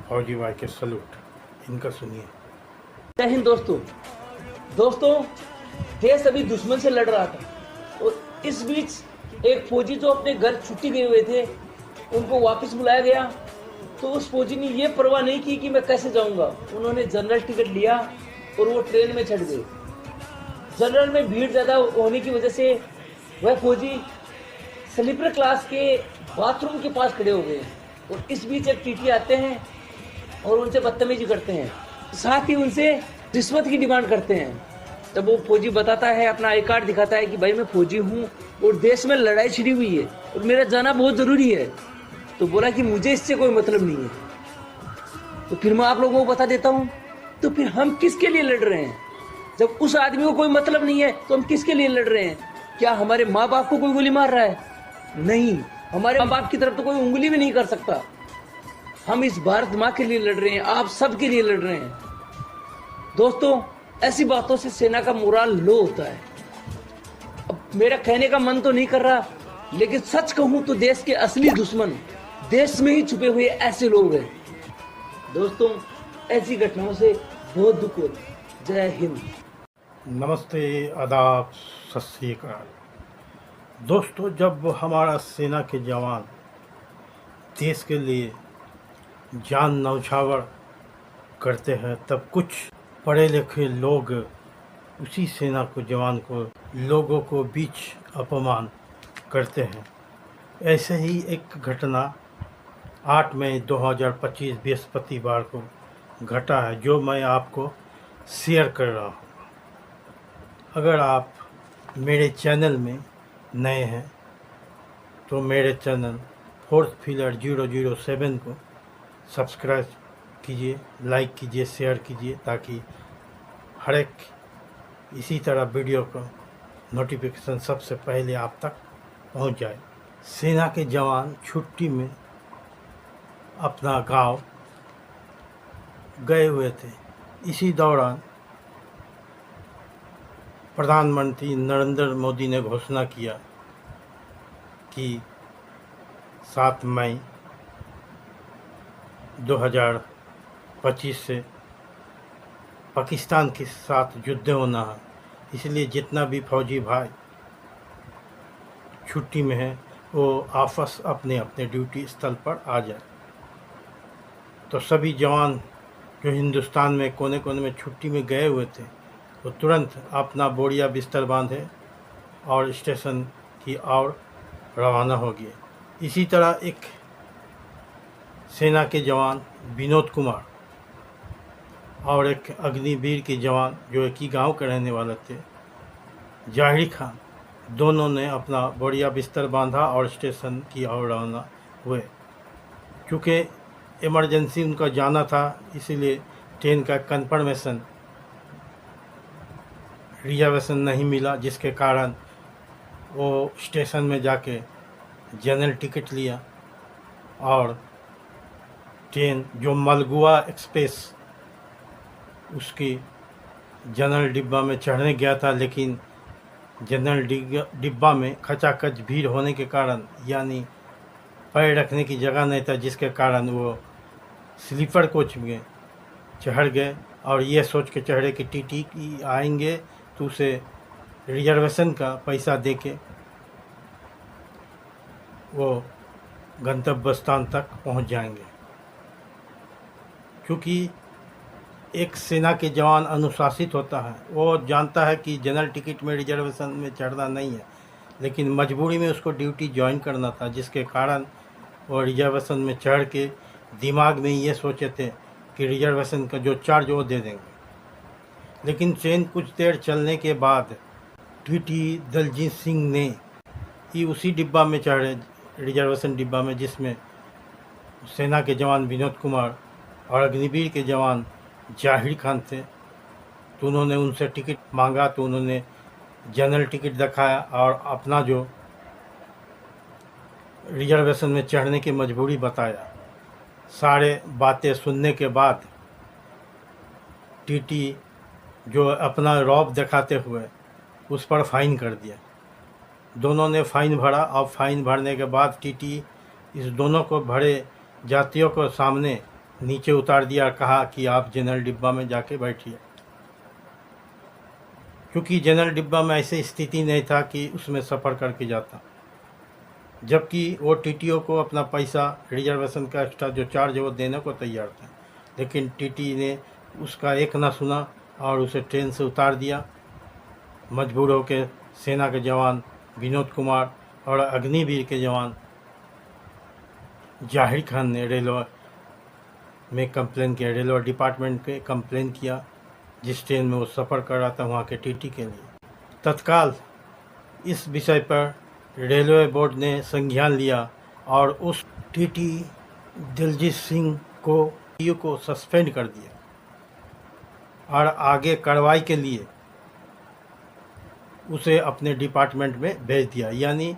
फौजी भाई के सलूट। इनका सुनिए। जय हिंद दोस्तों देश अभी दुश्मन से लड़ रहा था और इस बीच एक फौजी जो अपने घर छुट्टी गए हुए थे उनको वापस बुलाया गया। तो उस फौजी ने ये परवाह नहीं की कि मैं कैसे जाऊंगा। उन्होंने जनरल टिकट लिया और वो ट्रेन में चढ़ गए। जनरल में भीड़ ज़्यादा होने की वजह से वह फौजी स्लीपर क्लास के बाथरूम के पास खड़े हो गए और इस बीच एक टीटी आते हैं और उनसे बदतमीजी करते हैं, साथ ही उनसे रिश्वत की डिमांड करते हैं। तब वो फौजी बताता है, अपना आई कार्ड दिखाता है कि भाई मैं फौजी हूँ और देश में लड़ाई छिड़ी हुई है और मेरा जाना बहुत ज़रूरी है। तो बोला कि मुझे इससे कोई मतलब नहीं है। तो फिर मैं आप लोगों को बता देता हूँ, तो फिर हम किसके लिए लड़ रहे हैं? जब उस आदमी को कोई मतलब नहीं है तो हम किसके लिए लड़ रहे हैं? क्या हमारे माँ बाप को कोई गोली मार रहा है? नहीं, हमारे माँ बाप की तरफ तो कोई उंगली भी नहीं कर सकता। हम इस भारत माँ के लिए लड़ रहे हैं, आप सब के लिए लड़ रहे हैं। दोस्तों, ऐसी बातों से सेना का मोराल लो होता है। अब मेरा कहने का मन तो नहीं कर रहा, लेकिन सच कहूं तो देश के असली दुश्मन देश में ही छुपे हुए ऐसे लोग हैं। दोस्तों, ऐसी घटनाओं से बहुत दुख होता है। जय हिंद। नमस्ते, आदाब, सत श्री अकाल। दोस्तों, जब हमारा सेना के जवान देश के लिए जान न्यौछावर करते हैं, तब कुछ पढ़े लिखे लोग उसी सेना को जवान को लोगों को बीच अपमान करते हैं। ऐसे ही एक घटना 8 मई 2025 बृहस्पतिवार को घटा है, जो मैं आपको शेयर कर रहा हूँ। अगर आप मेरे चैनल में नए हैं तो मेरे चैनल फोर्थ फिलर 007 को सब्सक्राइब कीजिए, लाइक कीजिए, शेयर कीजिए, ताकि हर एक इसी तरह वीडियो का नोटिफिकेशन सबसे पहले आप तक पहुंच जाए। सेना के जवान छुट्टी में अपना गांव गए हुए थे। इसी दौरान प्रधानमंत्री नरेंद्र मोदी ने घोषणा किया कि 7 मई 2025 से पाकिस्तान के साथ युद्ध होना है, इसलिए जितना भी फौजी भाई छुट्टी में है वो आपस अपने अपने ड्यूटी स्थल पर आ जाए। तो सभी जवान जो हिंदुस्तान में कोने कोने में छुट्टी में गए हुए थे वो तुरंत अपना बोरिया बिस्तर बांधे और स्टेशन की ओर रवाना हो गए। इसी तरह एक सेना के जवान विनोद कुमार और एक अग्निवीर के जवान जो एक ही गांव के रहने वाले थे, जाहिर खान, दोनों ने अपना बोरिया बिस्तर बांधा और स्टेशन की ओर रवाना हुए। चूँकि इमरजेंसी उनका जाना था, इसीलिए ट्रेन का कन्फर्मेशन रिजर्वेशन नहीं मिला, जिसके कारण वो स्टेशन में जाके जनरल टिकट लिया और ट्रेन जो मलगुआ एक्सप्रेस उसकी जनरल डिब्बा में चढ़ने गया था, लेकिन जनरल डिब्बा में खचाखच भीड़ होने के कारण, यानी पैर रखने की जगह नहीं था, जिसके कारण वो स्लीपर कोच में चढ़ गए और ये सोच के चढ़े कि टीटी आएंगे तो उसे रिजर्वेशन का पैसा देके वो गंतव्य स्थान तक पहुंच जाएंगे। क्योंकि एक सेना के जवान अनुशासित होता है, वो जानता है कि जनरल टिकट में रिजर्वेशन में चढ़ना नहीं है, लेकिन मजबूरी में उसको ड्यूटी ज्वाइन करना था, जिसके कारण वो रिजर्वेशन में चढ़ के दिमाग में ये सोचे थे कि रिजर्वेशन का जो चार्ज वो दे देंगे। लेकिन ट्रेन कुछ देर चलने के बाद टीटी दलजीत सिंह ने ही उसी डिब्बा में चढ़े, रिजर्वेशन डिब्बा में, जिसमें सेना के जवान विनोद कुमार और अग्निवीर के जवान जाहिर खान थे। तो उन्होंने उनसे टिकट मांगा, तो उन्होंने जनरल टिकट दिखाया और अपना जो रिजर्वेशन में चढ़ने की मजबूरी बताया। सारे बातें सुनने के बाद टीटी जो अपना रौब दिखाते हुए उस पर फ़ाइन कर दिया। दोनों ने फ़ाइन भरा और फ़ाइन भरने के बाद टीटी इस दोनों को भरे यात्रियों को सामने नीचे उतार दिया, कहा कि आप जनरल डिब्बा में जाके बैठिए। क्योंकि जनरल डिब्बा में ऐसी स्थिति नहीं था कि उसमें सफ़र करके जाता, जबकि वो टीटीओ को अपना पैसा रिजर्वेशन का एक्स्ट्रा जो चार्ज है वो देने को तैयार था, लेकिन टीटी ने उसका एक ना सुना और उसे ट्रेन से उतार दिया। मजबूर होकर सेना के जवान विनोद कुमार और अग्निवीर के जवान जाहिर खान ने रेलवे में कंप्लेन किया, रेलवे डिपार्टमेंट के कंप्लेन किया जिस ट्रेन में वो सफ़र कर रहा था वहाँ के टीटी के लिए। तत्काल इस विषय पर रेलवे बोर्ड ने संज्ञान लिया और उस टीटी दिलजीत सिंह को सस्पेंड कर दिया और आगे कार्रवाई के लिए उसे अपने डिपार्टमेंट में भेज दिया। यानी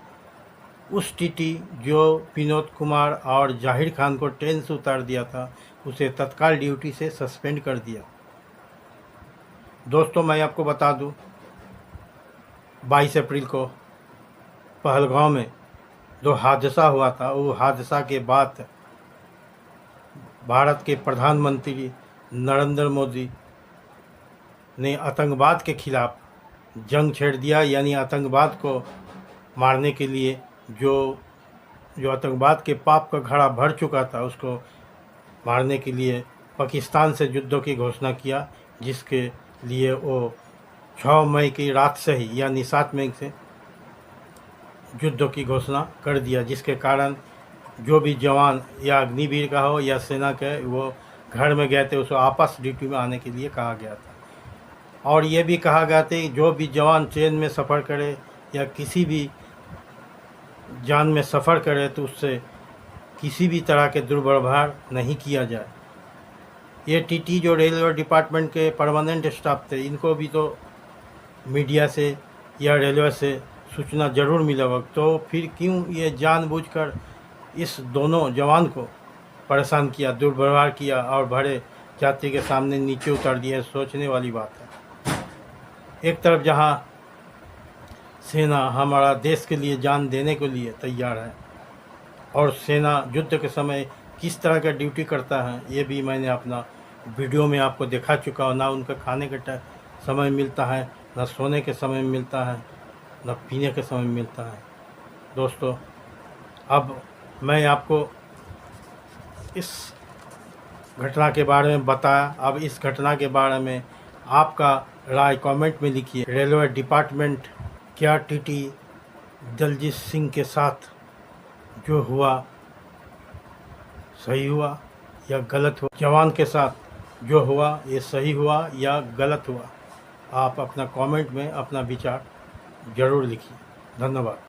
उस टीटी जो विनोद कुमार और जाहिर खान को ट्रेन से उतार दिया था, उसे तत्काल ड्यूटी से सस्पेंड कर दिया। दोस्तों, मैं आपको बता दूं, 22 अप्रैल को पहलगांव में जो हादसा हुआ था, वो हादसा के बाद भारत के प्रधानमंत्री नरेंद्र मोदी ने आतंकवाद के खिलाफ जंग छेड़ दिया। यानी आतंकवाद को मारने के लिए जो आतंकवाद के पाप का घड़ा भर चुका था, उसको मारने के लिए पाकिस्तान से युद्धों की घोषणा किया, जिसके लिए वो 6 मई की रात से ही यानी 7 मई से युद्धों की घोषणा कर दिया, जिसके कारण जो भी जवान या अग्निवीर का हो या सेना के वो घर में गए थे, उसको आपस ड्यूटी में आने के लिए कहा गया था। और ये भी कहा गया था कि जो भी जवान ट्रेन में सफ़र करे या किसी भी जान में सफ़र करे तो उससे किसी भी तरह के दुर्व्यवहार नहीं किया जाए। ये टीटी जो रेलवे डिपार्टमेंट के परमानेंट स्टाफ थे, इनको भी तो मीडिया से या रेलवे से सूचना ज़रूर मिला होगा, तो फिर क्यों ये जानबूझकर इस दोनों जवान को परेशान किया, दुर्व्यवहार किया और भरे यात्री के सामने नीचे उतार दिया? सोचने वाली बात है। एक तरफ जहां सेना हमारा देश के लिए जान देने के लिए तैयार है, और सेना युद्ध के समय किस तरह का ड्यूटी करता है, ये भी मैंने अपना वीडियो में आपको दिखा चुका हूँ। ना उनका खाने के समय मिलता है, ना सोने के समय मिलता है, ना पीने के समय मिलता है। दोस्तों, अब मैं आपको इस घटना के बारे में बताया। अब इस घटना के बारे में आपका राय कमेंट में लिखिए। रेलवे डिपार्टमेंट क्या टीटी दिलजीत सिंह के साथ जो हुआ सही हुआ या गलत हुआ? जवान के साथ जो हुआ ये सही हुआ या गलत हुआ? आप अपना कमेंट में अपना विचार ज़रूर लिखिए। धन्यवाद।